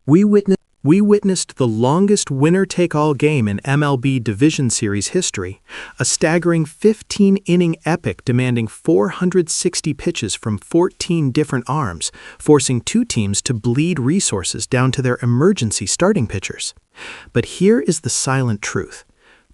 We witnessed the longest winner-take-all game in MLB Division Series history, a staggering 15-inning epic demanding 460 pitches from 14 different arms, forcing two teams to bleed resources down to their emergency starting pitchers. But here is the silent truth.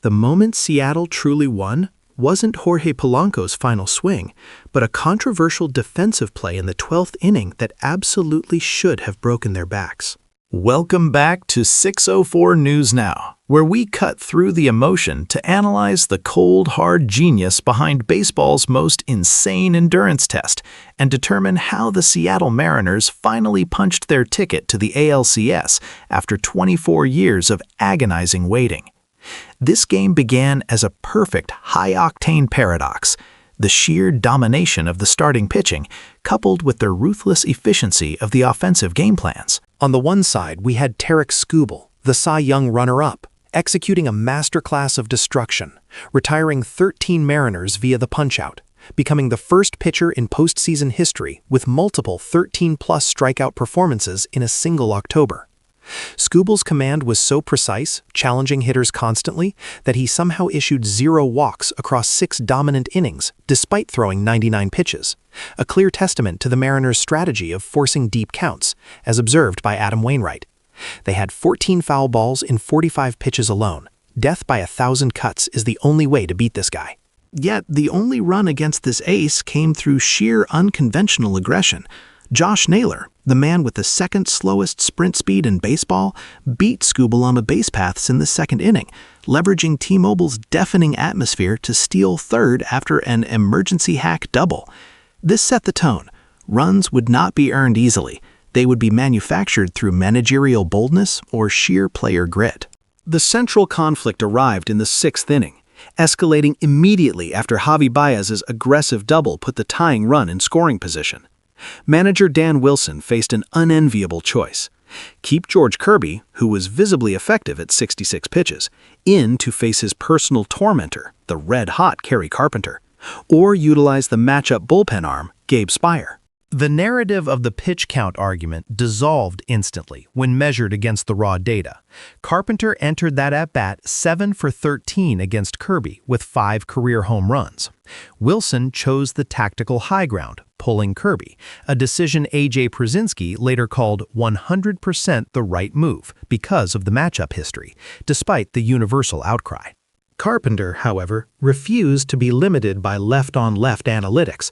The moment Seattle truly won wasn't Jorge Polanco's final swing, but a controversial defensive play in the 12th inning that absolutely should have broken their backs. Welcome back to 604 News Now, where we cut through the emotion to analyze the cold, hard genius behind baseball's most insane endurance test and determine how the Seattle Mariners finally punched their ticket to the ALCS after 24 years of agonizing waiting. This game began as a perfect high-octane paradox, the sheer domination of the starting pitching, coupled with their ruthless efficiency of the offensive game plans. On the one side, we had Tarik Skubal, the Cy Young runner-up, executing a masterclass of destruction, retiring 13 Mariners via the punch-out, becoming the first pitcher in postseason history with multiple 13-plus strikeout performances in a single October. Skubal's command was so precise, challenging hitters constantly, that he somehow issued 0 walks across 6 dominant innings, despite throwing 99 pitches, a clear testament to the Mariners' strategy of forcing deep counts, as observed by Adam Wainwright. They had 14 foul balls in 45 pitches alone. Death by 1,000 cuts is the only way to beat this guy. Yet, the only run against this ace came through sheer unconventional aggression. Josh Naylor, the man with the second slowest sprint speed in baseball, beat Skubal on the base paths in the second inning, leveraging T-Mobile's deafening atmosphere to steal third after an emergency hack double. This set the tone. Runs would not be earned easily. They would be manufactured through managerial boldness or sheer player grit. The central conflict arrived in the 6th inning, escalating immediately after Javi Baez's aggressive double put the tying run in scoring position. Manager Dan Wilson faced an unenviable choice. Keep George Kirby, who was visibly effective at 66 pitches, in to face his personal tormentor, the red-hot Kerry Carpenter, or utilize the matchup bullpen arm, Gabe Speier. The narrative of the pitch count argument dissolved instantly when measured against the raw data. Carpenter entered that at-bat 7 for 13 against Kirby with 5 career home runs. Wilson chose the tactical high ground, pulling Kirby, a decision A.J. Przinsky later called 100% the right move because of the matchup history, despite the universal outcry. Carpenter, however, refused to be limited by left-on-left analytics,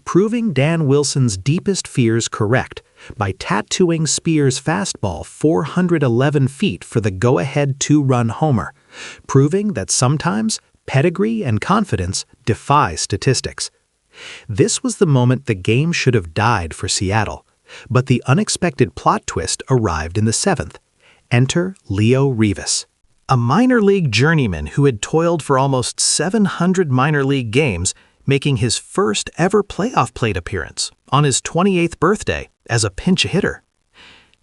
proving Dan Wilson's deepest fears correct by tattooing Spears' fastball 411 feet for the go-ahead 2-run homer, proving that sometimes pedigree and confidence defy statistics. This was the moment the game should have died for Seattle, but the unexpected plot twist arrived in the 7th. Enter Leo Rivas, a minor league journeyman who had toiled for almost 700 minor league games, making his first ever playoff plate appearance on his 28th birthday as a pinch hitter.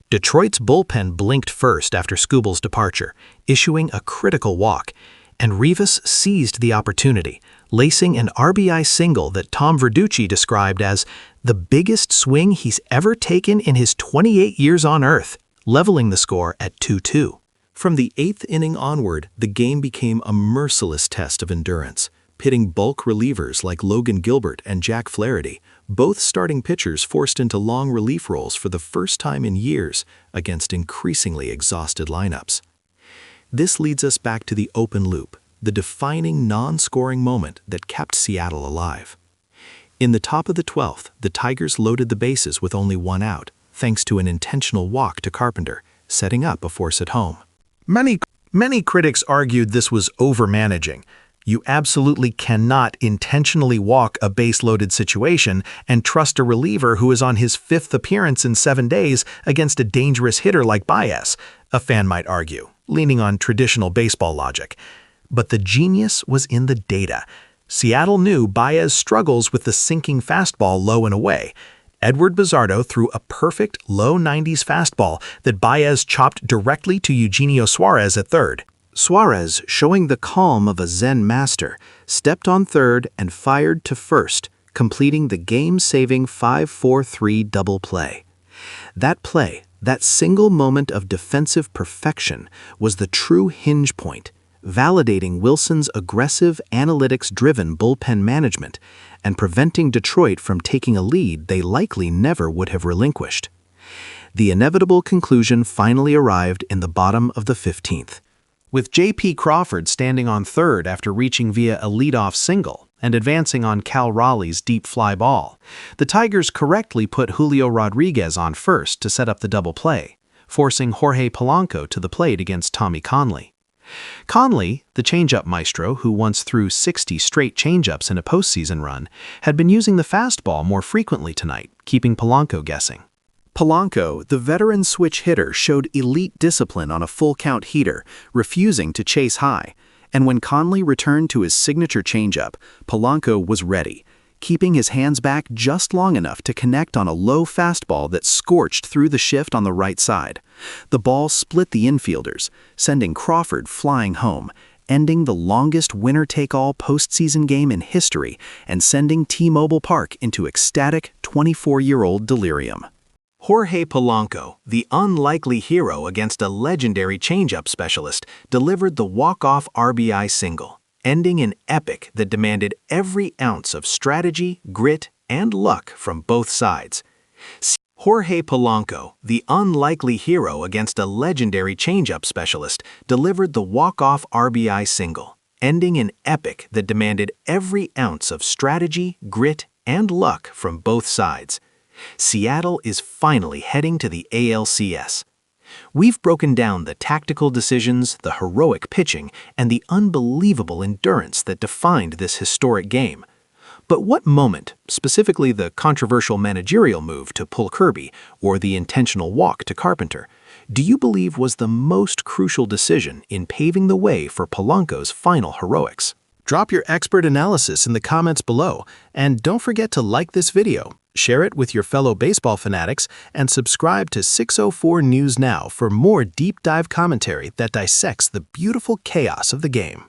Detroit's bullpen blinked first after Skubal's departure, issuing a critical walk, and Rivas seized the opportunity, lacing an RBI single that Tom Verducci described as the biggest swing he's ever taken in his 28 years on Earth, leveling the score at 2-2. From the 8th inning onward, the game became a merciless test of endurance, pitting bulk relievers like Logan Gilbert and Jack Flaherty, both starting pitchers forced into long relief roles for the first time in years against increasingly exhausted lineups. This leads us back to the open loop, the defining non-scoring moment that kept Seattle alive. In the top of the 12th, the Tigers loaded the bases with only 1 out, thanks to an intentional walk to Carpenter, setting up a force at home. Many critics argued this was overmanaging. You absolutely cannot intentionally walk a base-loaded situation and trust a reliever who is on his 5th appearance in 7 days against a dangerous hitter like Baez, a fan might argue, leaning on traditional baseball logic. But the genius was in the data. Seattle knew Baez struggles with the sinking fastball low and away. Edward Bizzardo threw a perfect low 90s fastball that Baez chopped directly to Eugenio Suarez at third. Suarez, showing the calm of a Zen master, stepped on third and fired to first, completing the game-saving 5-4-3 double play. That play, That single moment of defensive perfection was the true hinge point, validating Wilson's aggressive, analytics-driven bullpen management and preventing Detroit from taking a lead they likely never would have relinquished. The inevitable conclusion finally arrived in the bottom of the 15th. With J.P. Crawford standing on third after reaching via a leadoff single and advancing on Cal Raleigh's deep fly ball, the Tigers correctly put Julio Rodriguez on first to set up the double play, forcing Jorge Polanco to the plate against Tommy Conley. Conley, the changeup maestro who once threw 60 straight changeups in a postseason run, had been using the fastball more frequently tonight, keeping Polanco guessing. Polanco, the veteran switch hitter, showed elite discipline on a full-count heater, refusing to chase high, and when Conley returned to his signature changeup, Polanco was ready, keeping his hands back just long enough to connect on a low fastball that scorched through the shift on the right side. The ball split the infielders, sending Crawford flying home, ending the longest winner-take-all postseason game in history and sending T-Mobile Park into ecstatic 24-year-old delirium. Jorge Polanco, the unlikely hero against a legendary changeup specialist, delivered the walk-off RBI single, ending an epic that demanded every ounce of strategy, grit, and luck from both sides. Jorge Polanco, the unlikely hero against a legendary changeup specialist, delivered the walk-off RBI single, ending an epic that demanded every ounce of strategy, grit, and luck from both sides. Seattle is finally heading to the ALCS. We've broken down the tactical decisions, the heroic pitching, and the unbelievable endurance that defined this historic game. But what moment, specifically the controversial managerial move to pull Kirby or the intentional walk to Carpenter, do you believe was the most crucial decision in paving the way for Polanco's final heroics? Drop your expert analysis in the comments below, and don't forget to like this video, share it with your fellow baseball fanatics, and subscribe to 604 News Now for more deep dive commentary that dissects the beautiful chaos of the game.